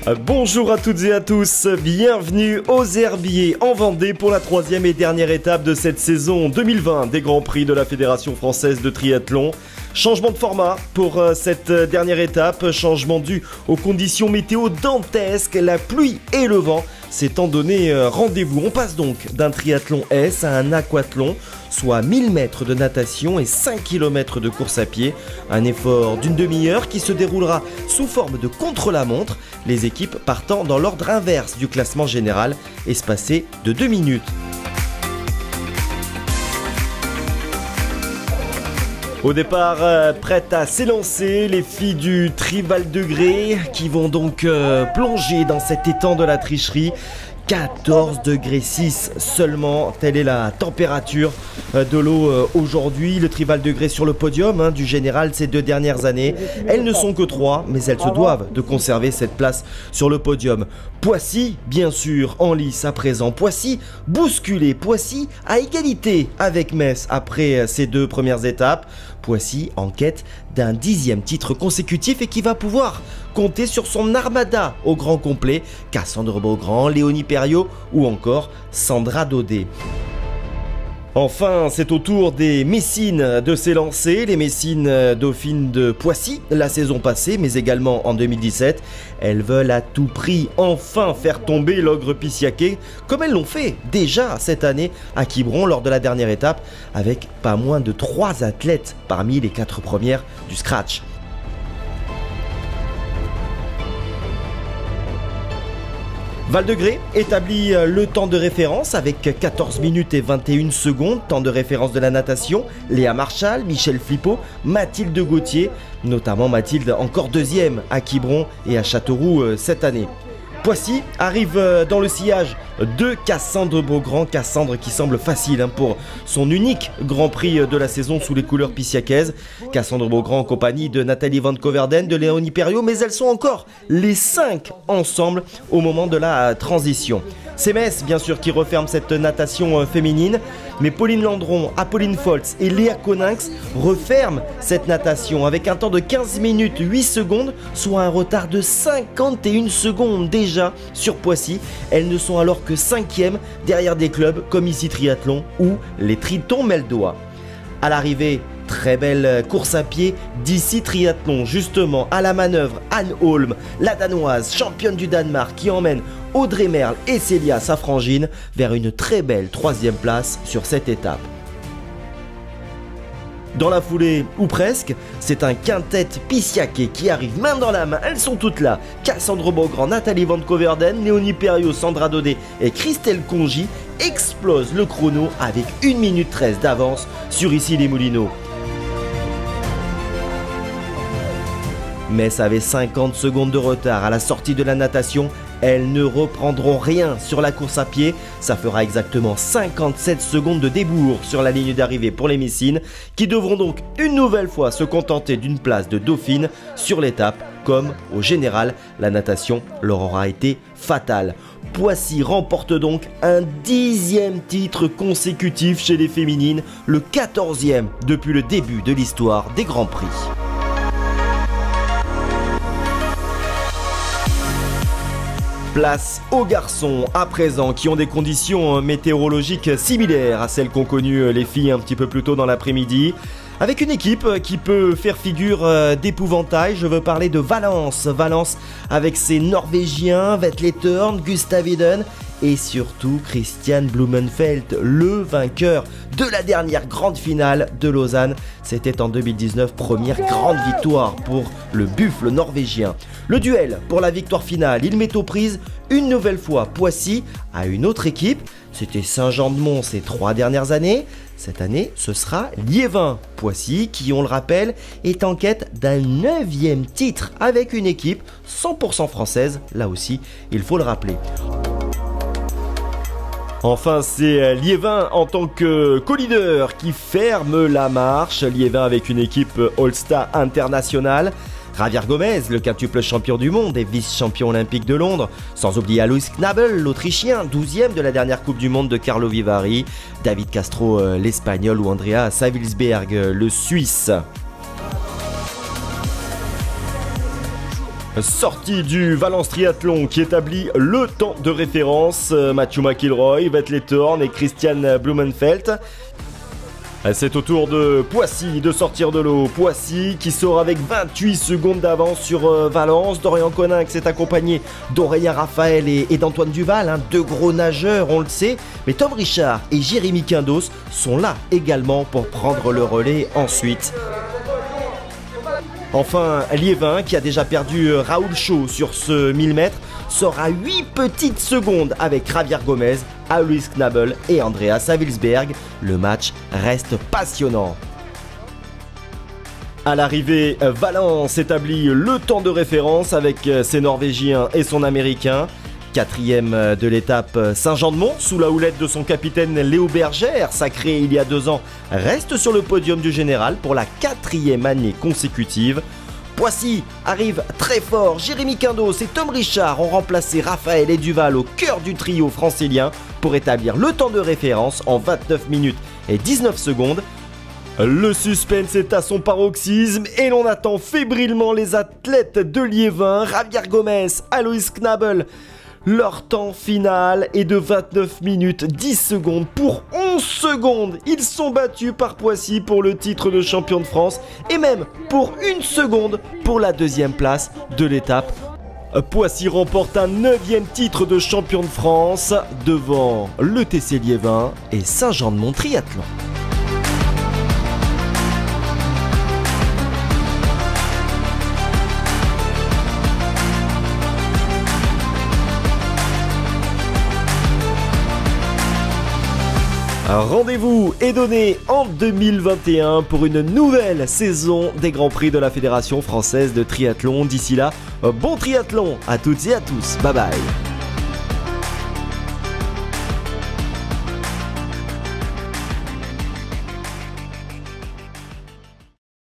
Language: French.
Bonjour à toutes et à tous, bienvenue aux Herbiers en Vendée pour la troisième et dernière étape de cette saison 2020 des Grands Prix de la Fédération Française de Triathlon. Changement de format pour cette dernière étape, changement dû aux conditions météo dantesques, la pluie et le vent s'étant donné rendez-vous. On passe donc d'un triathlon S à un aquathlon, soit 1000 mètres de natation et 5 km de course à pied. Un effort d'une demi-heure qui se déroulera sous forme de contre-la-montre, les équipes partant dans l'ordre inverse du classement général, espacé de 2 minutes. Au départ, prêtes à s'élancer, les filles du Trival de Grès qui vont donc plonger dans cet étang de la tricherie. 14,6 degrés seulement, telle est la température de l'eau aujourd'hui. Le Trival de Grès sur le podium du général ces 2 dernières années. Elles ne sont que 3, mais elles se doivent de conserver cette place sur le podium. Poissy, bien sûr, en lice à présent. Poissy bousculé, Poissy à égalité avec Metz après ces 2 premières étapes. Poissy en quête d'un 10e titre consécutif et qui va pouvoir compter sur son armada au grand complet, Cassandre Beaugrand, Léonie Perriot ou encore Sandra Daudet. Enfin, c'est au tour des Messines de s'élancer, les Messines dauphines de Poissy la saison passée, mais également en 2017. Elles veulent à tout prix enfin faire tomber l'ogre Pissiaquet, comme elles l'ont fait déjà cette année à Quiberon lors de la dernière étape, avec pas moins de 3 athlètes parmi les 4 premières du scratch. Val de Grès établit le temps de référence avec 14 minutes et 21 secondes, temps de référence de la natation. Léa Marchal, Michel Flippo, Mathilde Gauthier, notamment Mathilde encore 2e à Quiberon et à Châteauroux cette année. Poissy arrive dans le sillage de Cassandre Beaugrand, Cassandre qui semble facile pour son unique Grand Prix de la saison sous les couleurs pissiacaises. Cassandre Beaugrand en compagnie de Nathalie Van Coverden, de Léonie Perriot, mais elles sont encore les 5 ensemble au moment de la transition. C'est Metz bien sûr qui referme cette natation féminine, mais Pauline Landron, Apolline Foltz et Léa Coninx referment cette natation avec un temps de 15 minutes 8 secondes, soit un retard de 51 secondes déjà sur Poissy. Elles ne sont alors que 5e derrière des clubs comme Ici Triathlon ou les Tritons Meldois. À l'arrivée, très belle course à pied d'Ici Triathlon, justement à la manœuvre Anne Holm, la danoise championne du Danemark qui emmène Audrey Merle et Célia Safrangine vers une très belle 3e place sur cette étape. Dans la foulée, ou presque, c'est un quintet Pissiaquet qui arrive main dans la main, elles sont toutes là. Cassandre Beaugrand, Nathalie Van Coverden, Léonie Perriot, Sandra Daudet et Christelle Congy explosent le chrono avec 1 minute 13 d'avance sur Issy-les-Moulineaux. Metz avait 50 secondes de retard à la sortie de la natation. Elles ne reprendront rien sur la course à pied. Ça fera exactement 57 secondes de débours sur la ligne d'arrivée pour les Messines, qui devront donc une nouvelle fois se contenter d'une place de dauphine sur l'étape. Comme au général, la natation leur aura été fatale. Poissy remporte donc un 10e titre consécutif chez les féminines, le 14e depuis le début de l'histoire des Grands Prix. Place aux garçons à présent qui ont des conditions météorologiques similaires à celles qu'ont connues les filles un petit peu plus tôt dans l'après-midi. Avec une équipe qui peut faire figure d'épouvantail, je veux parler de Valence. Valence avec ses Norvégiens, Vetle Thorn, Gustav Iden et surtout Christian Blumenfeld, le vainqueur de la dernière grande finale de Lausanne. C'était en 2019, première grande victoire pour le buffle norvégien. Le duel pour la victoire finale, il met aux prises une nouvelle fois Poissy à une autre équipe. C'était Saint-Jean-de-Mont ces 3 dernières années. Cette année, ce sera Liévin. Poissy, qui, on le rappelle, est en quête d'un 9e titre avec une équipe 100% française. Là aussi, il faut le rappeler. Enfin, c'est Liévin en tant que co-leader qui ferme la marche. Liévin avec une équipe All-Star internationale. Javier Gomez, le quintuple champion du monde et vice-champion olympique de Londres. Sans oublier Alois Knabel, l'Autrichien, 12e de la dernière Coupe du Monde de Carlo Vivari. David Castro, l'Espagnol, ou Andrea Savillsberg, le Suisse. Sortie du Valence Triathlon qui établit le temps de référence. Matthew McIlroy, Vetley Thorn et Christian Blumenfeld. C'est au tour de Poissy de sortir de l'eau. Poissy qui sort avec 28 secondes d'avance sur Valence. Dorian Coninx est accompagné d'Aurélien Raphaël et d'Antoine Duval, deux gros nageurs, on le sait. Mais Tom Richard et Jérémy Quindos sont là également pour prendre le relais ensuite. Enfin, Liévin, qui a déjà perdu Raoul Chaud sur ce 1000 mètres, sort à 8 petites secondes avec Javier Gomez, Alois Knabel et Andreas Havelsberg. Le match reste passionnant. À l'arrivée, Valence établit le temps de référence avec ses Norvégiens et son Américain. Quatrième de l'étape, Saint-Jean-de-Mont, sous la houlette de son capitaine Léo Bergère, sacré il y a 2 ans, reste sur le podium du général pour la 4e année consécutive. Poissy arrive très fort, Jérémy Quindos et Tom Richard ont remplacé Raphaël et Duval au cœur du trio francilien pour établir le temps de référence en 29 minutes et 19 secondes. Le suspense est à son paroxysme et l'on attend fébrilement les athlètes de Liévin, Javier Gomez, Alois Knabel. Leur temps final est de 29 minutes 10 secondes pour 11 secondes. Ils sont battus par Poissy pour le titre de champion de France et même pour 1 seconde pour la 2e place de l'étape. Poissy remporte un 9e titre de champion de France devant le TC Liévin et Saint-Jean-de-Mont Triathlon. Rendez-vous est donné en 2021 pour une nouvelle saison des Grands Prix de la Fédération Française de Triathlon. D'ici là, bon triathlon à toutes et à tous. Bye bye.